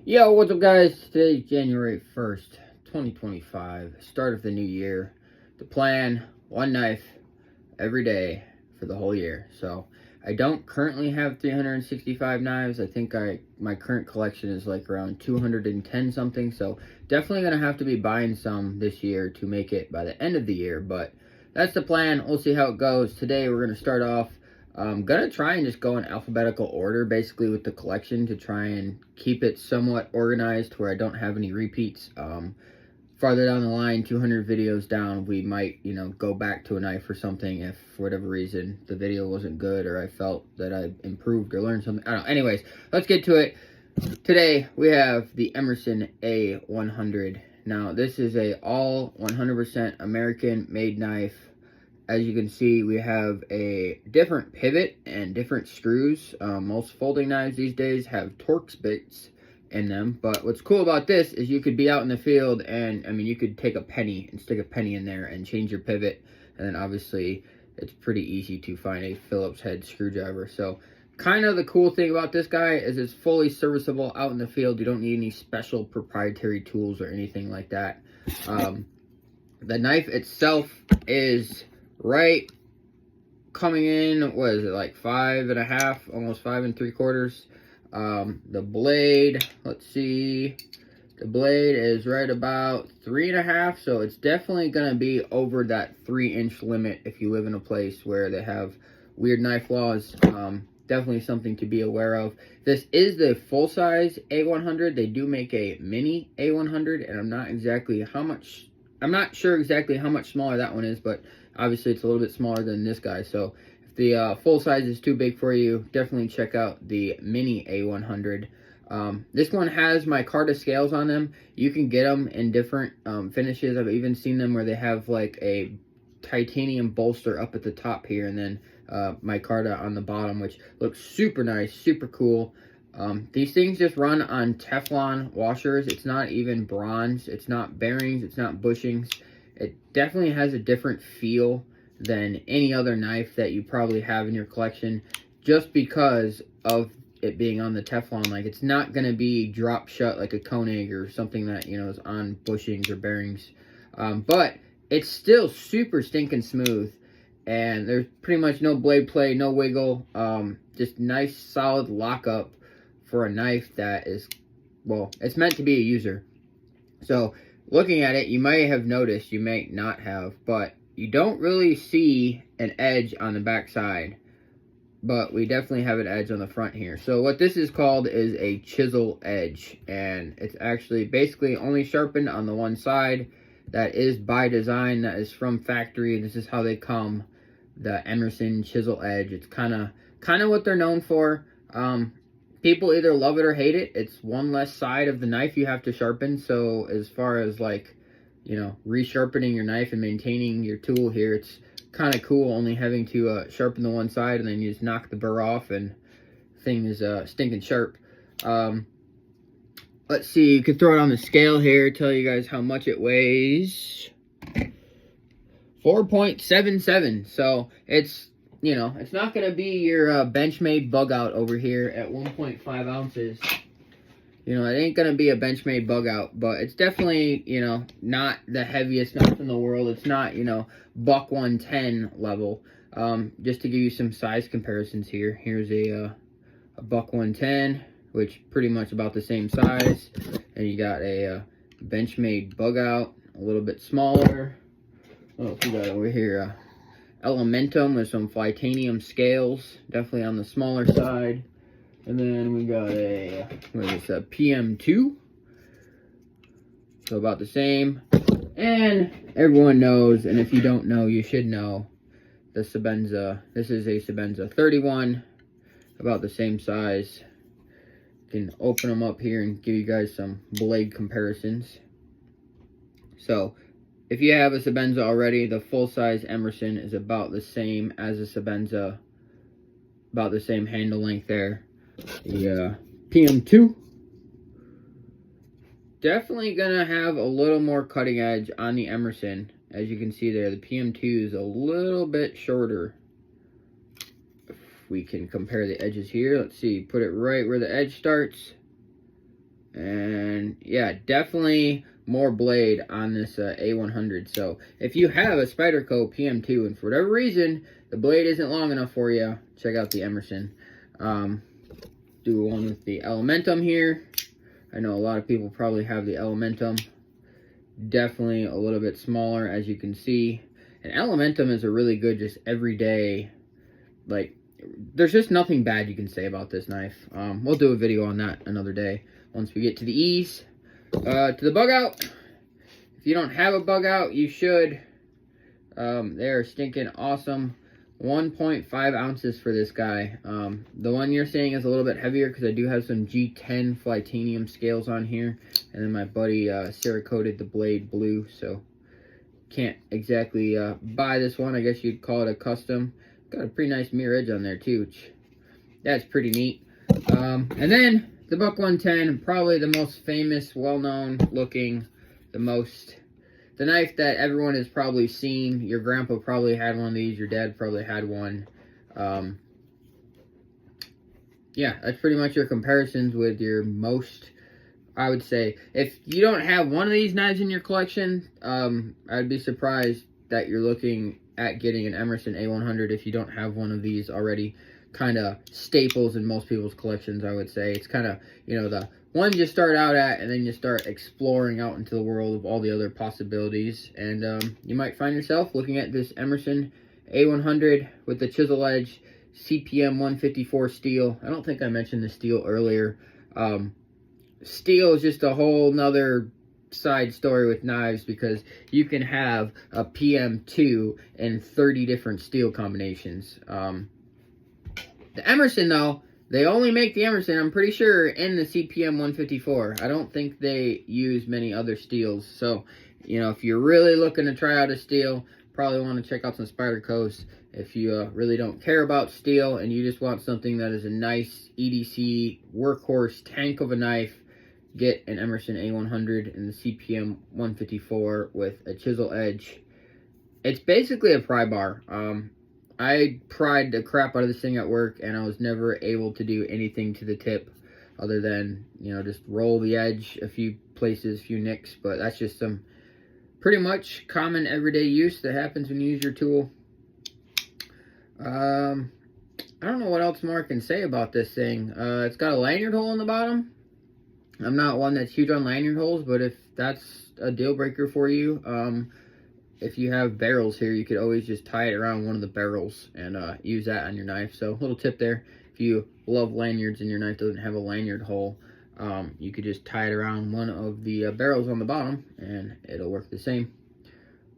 Yo, what's up, guys? Today's January 1st, 2025, start of the new year. The plan, one knife every day for the whole year. So I don't currently have 365 knives. I think my current collection is like around 210 something. So definitely going to have to be buying some this year to make it by the end of the year. But that's the plan. We'll see how it goes. Today we're going to start off. I'm going to try and just go in alphabetical order basically with the collection to try and keep it somewhat organized where I don't have any repeats. Farther down the line, 200 videos down, we might, go back to a knife or something if, for whatever reason, the video wasn't good or I felt that I improved or learned something. I don't know. Anyways, let's get to it. Today, we have the Emerson A-100. Now, this is a all 100% American-made knife. As you can see, we have a different pivot and different screws. Most folding knives these days have Torx bits in them, but what's cool about this is you could be out in the field and you could take a penny and stick a penny in there and change your pivot, and then obviously it's pretty easy to find a Phillips head screwdriver. So kind of the cool thing about this guy is it's fully serviceable out in the field. You don't need any special proprietary tools or anything like that. The knife itself is right coming in, what is it, like 5.5, almost 5 3/4. The blade, let's see, the blade is right about 3.5, so it's definitely gonna be over that 3-inch limit if you live in a place where they have weird knife laws. Definitely something to be aware of. This is the full-size A100. They do make a mini A100, and I'm not sure exactly how much smaller that one is, but obviously it's a little bit smaller than this guy. So if the full size is too big for you, definitely check out the mini A100. This one has micarta scales on them. You can get them in different finishes. I've even seen them where they have like a titanium bolster up at the top here, and then micarta on the bottom, which looks super nice, super cool. These things just run on Teflon washers. It's not even bronze. It's not bearings. It's not bushings. It definitely has a different feel than any other knife that you probably have in your collection, just because of it being on the Teflon. Like, it's not going to be drop shut like a Koenig or something that, is on bushings or bearings. But it's still super stinking smooth, and there's pretty much no blade play, no wiggle. Just nice, solid lockup for a knife that is, well, it's meant to be a user. So looking at it, you may have noticed, you may not have, but you don't really see an edge on the back side, but we definitely have an edge on the front here. So what this is called is a chisel edge, and it's actually basically only sharpened on the one side. That is by design. That is from factory. This is how they come, the Emerson chisel edge. It's kind of what they're known for. People either love it or hate it. It's one less side of the knife you have to sharpen. So as far as like, resharpening your knife and maintaining your tool here, it's kind of cool only having to sharpen the one side, and then you just knock the burr off and thing is stinking sharp. Let's see, you could throw it on the scale here, tell you guys how much it weighs. 4.77. So it's, it's not going to be your Benchmade bug out over here at 1.5 ounces. It ain't going to be a Benchmade bug out, but it's definitely, not the heaviest knife in the world. It's not, buck 110 level. Just to give you some size comparisons here. Here's a buck 110, which pretty much about the same size. And you got a Benchmade bug out, a little bit smaller. Oh, we got over here Elementum with some titanium scales, definitely on the smaller side. And then we got a PM2, so about the same. And everyone knows, and if you don't know, you should know, the Sebenza. This is a Sebenza 31, about the same size. You can open them up here and give you guys some blade comparisons. So if you have a Sebenza already, the full-size Emerson is about the same as a Sebenza, about the same handle length there. The PM2, definitely gonna have a little more cutting edge on the Emerson. As you can see there, the PM2 is a little bit shorter. If we can compare the edges here, let's see, put it right where the edge starts. And yeah, definitely more blade on this A100. So if you have a Spyderco PM2 and for whatever reason the blade isn't long enough for you, check out the Emerson. Do one with the Elementum here. I know a lot of people probably have the Elementum. Definitely a little bit smaller, as you can see. And Elementum is a really good, just everyday, like, there's just nothing bad you can say about this knife. We'll do a video on that another day once we get to the E's. To the bug out. If you don't have a bug out, you should. They're stinking awesome. 1.5 ounces for this guy. The one you're seeing is a little bit heavier because I do have some G10 Flytanium scales on here. And then my buddy Cerakoted the blade blue, so can't exactly buy this one. I guess you'd call it a custom. Got a pretty nice mirror edge on there too, which that's pretty neat. And then the Buck 110, probably the most famous, well-known looking, the knife that everyone has probably seen. Your grandpa probably had one of these. Your dad probably had one. Yeah, that's pretty much your comparisons with your most, I would say. If you don't have one of these knives in your collection, I'd be surprised that you're looking at getting an Emerson A-100 if you don't have one of these already. Kind of staples in most people's collections, I would say. It's kind of, you know, the one you start out at, and then you start exploring out into the world of all the other possibilities. And you might find yourself looking at this Emerson A-100 with the chisel edge CPM 154 steel. I don't think I mentioned the steel earlier. Steel is just a whole nother side story with knives, because you can have a PM2 in 30 different steel combinations. The Emerson, though, they only make the Emerson, I'm pretty sure, in the CPM 154. I don't think they use many other steels. So, you know, if you're really looking to try out a steel, probably want to check out some Spydercos. If you really don't care about steel and you just want something that is a nice EDC workhorse tank of a knife, get an Emerson A100 in the CPM 154 with a chisel edge. It's basically a pry bar. I pried the crap out of this thing at work, and I was never able to do anything to the tip other than, you know, just roll the edge a few places, a few nicks. But that's just some pretty much common everyday use that happens when you use your tool. I don't know what else more I can say about this thing. It's got a lanyard hole in the bottom. I'm not one that's huge on lanyard holes, but if that's a deal breaker for you, if you have barrels here, you could always just tie it around one of the barrels and use that on your knife. So, little tip there. If you love lanyards and your knife doesn't have a lanyard hole, you could just tie it around one of the barrels on the bottom, and it'll work the same.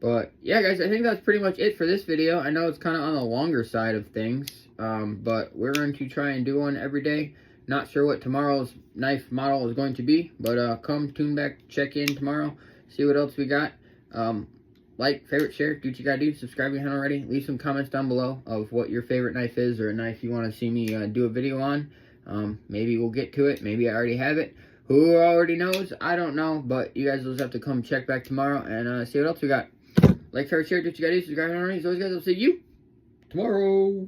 But, yeah, guys, I think that's pretty much it for this video. I know it's kind of on the longer side of things, but we're going to try and do one every day. Not sure what tomorrow's knife model is going to be, but come tune back, check in tomorrow, see what else we got. Like, favorite, share, do what you gotta do. Subscribe if you haven't already. Leave some comments down below of what your favorite knife is, or a knife you want to see me do a video on. Maybe we'll get to it. Maybe I already have it. Who already knows? I don't know. But you guys will just have to come check back tomorrow and see what else we got. Like, favorite, share, do what you gotta do. Subscribe if you haven't already. So, guys, I'll see you tomorrow.